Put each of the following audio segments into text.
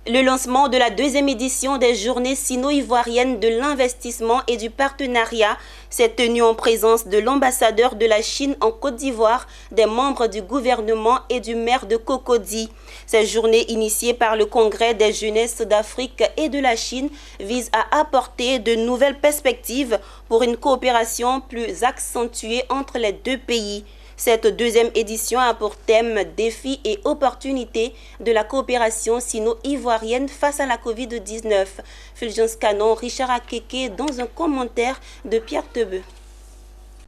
Le lancement de la deuxième édition des Journées sino-ivoiriennes de l'investissement et du partenariat s'est tenu en présence de l'ambassadeur de la Chine en Côte d'Ivoire, des membres du gouvernement et du maire de Cocody. Ces journées initiées par le Congrès des jeunesses d'Afrique et de la Chine visent à apporter de nouvelles perspectives pour une coopération plus accentuée entre les deux pays. Cette deuxième édition a pour thème défis et opportunités de la coopération sino-ivoirienne face à la Covid-19. Fulgence Canon, Richard Akeke dans un commentaire de Pierre Tebeu.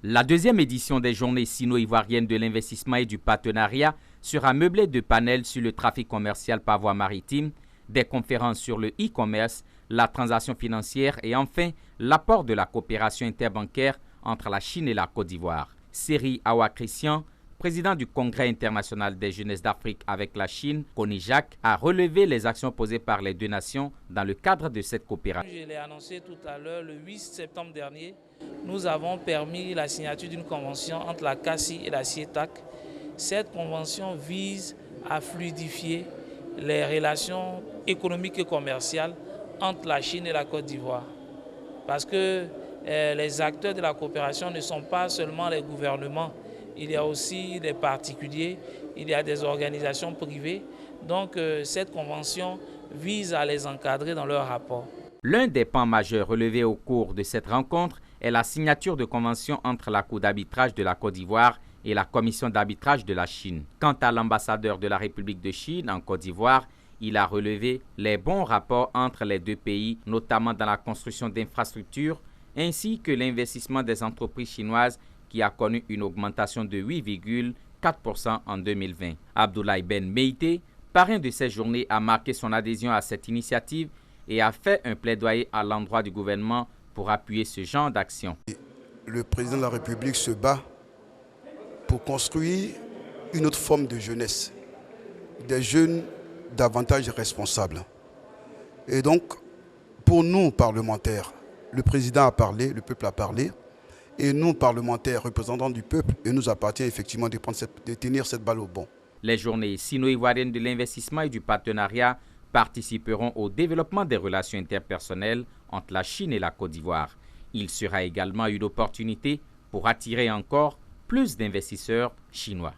La deuxième édition des Journées sino-ivoiriennes de l'investissement et du partenariat sera meublée de panels sur le trafic commercial par voie maritime, des conférences sur le e-commerce, la transaction financière et enfin l'apport de la coopération interbancaire entre la Chine et la Côte d'Ivoire. Seri Awa Christian, président du Congrès international des jeunesses d'Afrique avec la Chine, CONIJAC, a relevé les actions posées par les deux nations dans le cadre de cette coopération. Je l'ai annoncé tout à l'heure, le 8 septembre dernier, nous avons permis la signature d'une convention entre la CACI et la CIETAC. Cette convention vise à fluidifier les relations économiques et commerciales entre la Chine et la Côte d'Ivoire. Parce que les acteurs de la coopération ne sont pas seulement les gouvernements, il y a aussi des particuliers, il y a des organisations privées. Donc cette convention vise à les encadrer dans leurs rapports. L'un des pans majeurs relevés au cours de cette rencontre est la signature de convention entre la Cour d'arbitrage de la Côte d'Ivoire et la Commission d'arbitrage de la Chine. Quant à l'ambassadeur de la République de Chine en Côte d'Ivoire, il a relevé les bons rapports entre les deux pays, notamment dans la construction d'infrastructures, ainsi que l'investissement des entreprises chinoises qui a connu une augmentation de 8,4% en 2020. Abdoulaye Ben Meïté, parrain de ces journées, a marqué son adhésion à cette initiative et a fait un plaidoyer à l'endroit du gouvernement pour appuyer ce genre d'action. Le président de la République se bat pour construire une autre forme de jeunesse, des jeunes davantage responsables. Et donc, pour nous, parlementaires, le président a parlé, le peuple a parlé, et nous, parlementaires, représentants du peuple, il nous appartient effectivement de tenir cette balle au bon. Les journées sino-ivoiriennes de l'investissement et du partenariat participeront au développement des relations interpersonnelles entre la Chine et la Côte d'Ivoire. Il sera également une opportunité pour attirer encore plus d'investisseurs chinois.